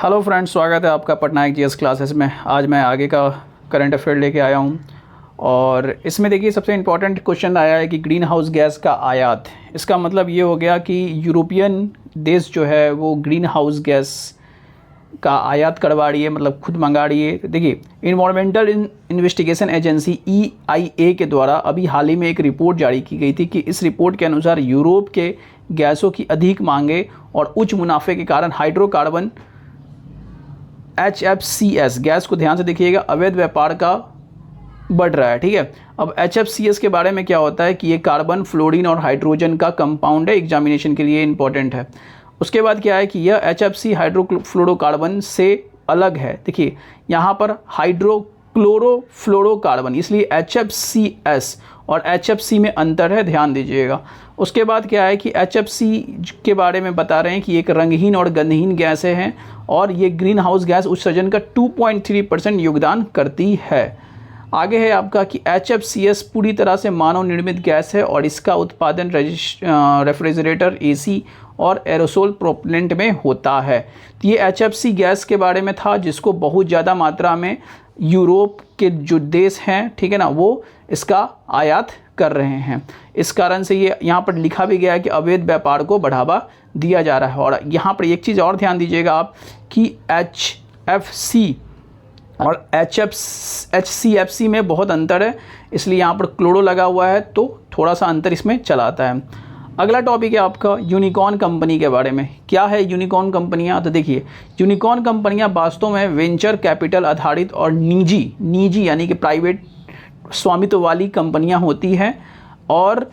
Hello friends, स्वागत है आपका पटनायक जीएस क्लासेस में। आज मैं आगे का करंट अफेयर लेके आया हूँ और इसमें देखिए सबसे इम्पॉर्टेंट क्वेश्चन आया है कि ग्रीन हाउस गैस का आयात। इसका मतलब ये हो गया कि यूरोपियन देश जो है वो ग्रीन हाउस गैस का आयात करवा रही है, मतलब खुद मंगा रही है। देखिए, इन्वायरमेंटल इन्वेस्टिगेशन एजेंसी EIA के द्वारा अभी हाल ही में एक रिपोर्ट जारी की गई थी कि इस रिपोर्ट के अनुसार यूरोप के गैसों की अधिक मांगे और उच्च मुनाफे के कारण हाइड्रोकार्बन HFCS गैस को ध्यान से देखिएगा, अवैध व्यापार का बढ़ रहा है। ठीक है, अब HFCS के बारे में क्या होता है कि ये कार्बन, फ्लोरीन और हाइड्रोजन का कंपाउंड है, एग्जामिनेशन के लिए इंपॉर्टेंट है। उसके बाद क्या है कि यह HFC हाइड्रोफ्लोरोकार्बन से अलग है। देखिए यहाँ पर हाइड्रोक्लोरोफ्लोरोकार्बन, इसलिए HFCS और HFC में अंतर है, ध्यान दीजिएगा। उसके बाद क्या है कि HFC के बारे में बता रहे हैं कि एक रंगहीन और गंधहीन गैसें हैं और ये ग्रीन हाउस गैस उत्सर्जन का 2.3% योगदान करती है। आगे है आपका कि HFCS पूरी तरह से मानव निर्मित गैस है और इसका उत्पादन रेफ्रिजरेटर, AC और एरोसोल प्रोपेलेंट में होता है। तो ये HFC गैस के बारे में था, जिसको बहुत ज़्यादा मात्रा में यूरोप के जो देश हैं, ठीक है ना, वो इसका आयात कर रहे हैं। इस कारण से ये यहाँ पर लिखा भी गया है कि अवैध व्यापार को बढ़ावा दिया जा रहा है। और यहाँ पर एक चीज़ और ध्यान दीजिएगा आप कि HFC और HCFC में बहुत अंतर है, इसलिए यहाँ पर क्लोरो लगा हुआ है तो थोड़ा सा अंतर इसमें चला आता है। अगला टॉपिक है आपका यूनिकॉर्न कंपनी के बारे में। क्या है यूनिकॉर्न कंपनियाँ? तो देखिए, यूनिकॉर्न कंपनियाँ वास्तव में वेंचर कैपिटल आधारित और निजी यानी कि प्राइवेट स्वामित्व वाली कंपनियाँ होती हैं और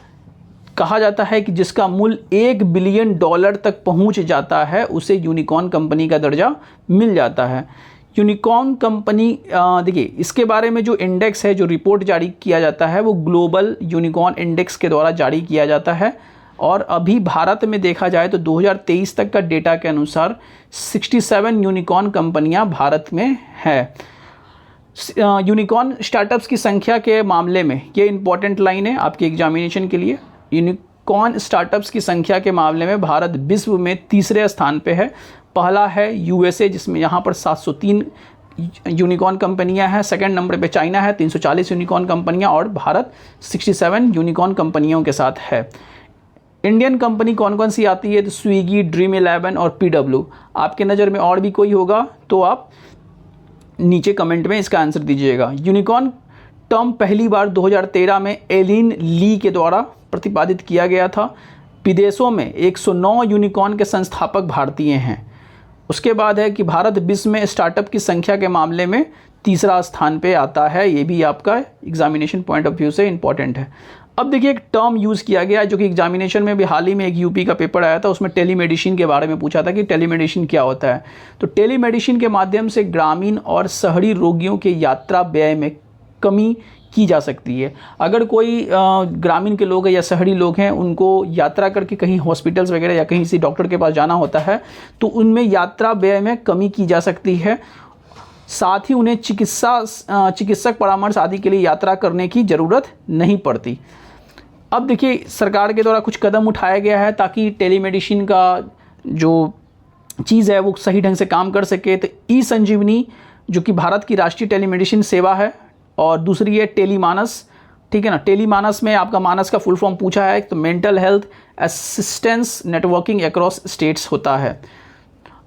कहा जाता है कि जिसका मूल्य $1 बिलियन तक पहुँच जाता है उसे यूनिकॉर्न कंपनी का दर्जा मिल जाता है। यूनिकॉर्न कंपनी देखिए, इसके बारे में जो इंडेक्स है, जो रिपोर्ट जारी किया जाता है, वो ग्लोबल यूनिकॉर्न इंडेक्स के द्वारा जारी किया जाता है। और अभी भारत में देखा जाए तो 2023 तक का डेटा के अनुसार 67 यूनिकॉर्न कंपनियां भारत में है। यूनिकॉर्न स्टार्टअप्स की संख्या के मामले में ये इंपॉर्टेंट लाइन है आपके एग्जामिनेशन के लिए। यूनिकॉर्न स्टार्टअप्स की संख्या के मामले में भारत विश्व में तीसरे स्थान पे है। पहला है USA, जिसमें यहाँ पर 703 यूनिकॉर्न कंपनियां हैं। सेकंड नंबर पे चाइना है, 340 यूनिकॉर्न कंपनियां, और भारत 67 यूनिकॉर्न कंपनियों के साथ है। इंडियन कंपनी कौन कौन सी आती है? तो स्विगी, Dream11 और PW। आपके नज़र में और भी कोई होगा तो आप नीचे कमेंट में इसका आंसर दीजिएगा। यूनिकॉर्न टर्म पहली बार 2013 में एलिन ली के द्वारा प्रतिपादित किया गया था। विदेशों में 109 यूनिकॉर्न के संस्थापक भारतीय हैं। उसके बाद है कि भारत विश्व में स्टार्टअप की संख्या के मामले में तीसरा स्थान पे आता है। ये भी आपका एग्जामिनेशन पॉइंट ऑफ व्यू से इंपॉर्टेंट है। अब देखिए, एक टर्म यूज़ किया गया जो कि एग्जामिनेशन में भी हाल ही में एक UP का पेपर आया था, उसमें टेलीमेडिसिन के बारे में पूछा था कि टेलीमेडिसिन क्या होता है। तो टेलीमेडिसिन के माध्यम से ग्रामीण और शहरी रोगियों के यात्रा व्यय में कमी की जा सकती है। अगर कोई ग्रामीण के लोग हैं या शहरी लोग हैं, उनको यात्रा करके कहीं हॉस्पिटल्स वगैरह या कहीं किसी डॉक्टर के पास जाना होता है तो उनमें यात्रा व्यय में कमी की जा सकती है। साथ ही उन्हें चिकित्सक परामर्श आदि के लिए यात्रा करने की ज़रूरत नहीं पड़ती। अब देखिए, सरकार के द्वारा कुछ कदम उठाया गया है ताकि टेलीमेडिसिन का जो चीज़ है वो सही ढंग से काम कर सके। तो ई-संजीवनी जो कि भारत की राष्ट्रीय टेलीमेडिसिन सेवा है, और दूसरी है टेलीमानस। ठीक है ना, टेलीमानस में आपका मानस का फुल फॉर्म पूछा है तो mental health assistance networking across states होता है।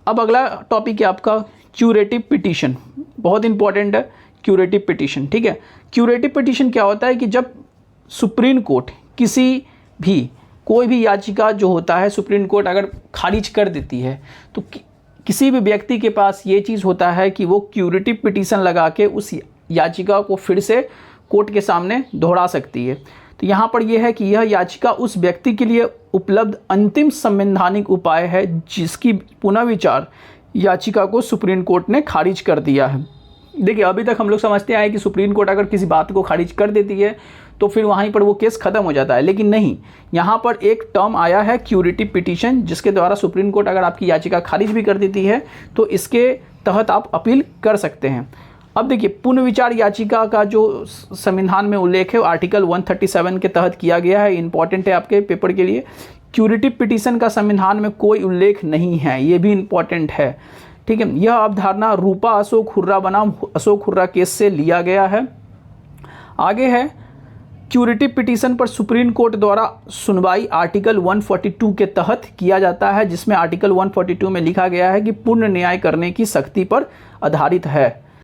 अब अगला टॉपिक है आपका क्यूरेटिव पिटीशन। बहुत इंपॉर्टेंट है क्यूरेटिव पिटीशन। ठीक है, क्यूरेटिव पिटीशन क्या होता है कि जब सुप्रीम कोर्ट कोई भी याचिका जो होता है, सुप्रीम कोर्ट अगर खारिज कर देती है तो किसी भी व्यक्ति के पास ये चीज़ होता है कि वो क्यूरेटिव पिटीशन लगा के उस याचिका को फिर से कोर्ट के सामने दोहरा सकती है। तो यहाँ पर यह है कि यह याचिका उस व्यक्ति के लिए उपलब्ध अंतिम संवैधानिक उपाय है जिसकी पुनर्विचार याचिका को सुप्रीम कोर्ट ने खारिज कर दिया है। देखिए, अभी तक हम लोग समझते आए कि सुप्रीम कोर्ट अगर किसी बात को खारिज कर देती है तो फिर वहीं पर वो केस ख़त्म हो जाता है, लेकिन नहीं, यहाँ पर एक टर्म आया है क्यूरेटिव पिटीशन, जिसके द्वारा सुप्रीम कोर्ट अगर आपकी याचिका खारिज भी कर देती है तो इसके तहत आप अपील कर सकते हैं। अब देखिए, पुनर्विचार याचिका का जो संविधान में उल्लेख है आर्टिकल 137 के तहत किया गया है। इंपॉर्टेंट है आपके पेपर के लिए। क्यूरेटिव पिटीशन का संविधान में कोई उल्लेख नहीं है, ये भी इंपॉर्टेंट है। ठीक है, यह अवधारणा रूपा अशोक हुर्रा बनाम अशोक हुर्रा केस से लिया गया है। आगे है क्यूरेटिव पिटीशन पर सुप्रीम कोर्ट द्वारा सुनवाई आर्टिकल 142 के तहत किया जाता है, जिसमें आर्टिकल 142 में लिखा गया है कि पूर्ण न्याय करने की शक्ति पर आधारित है।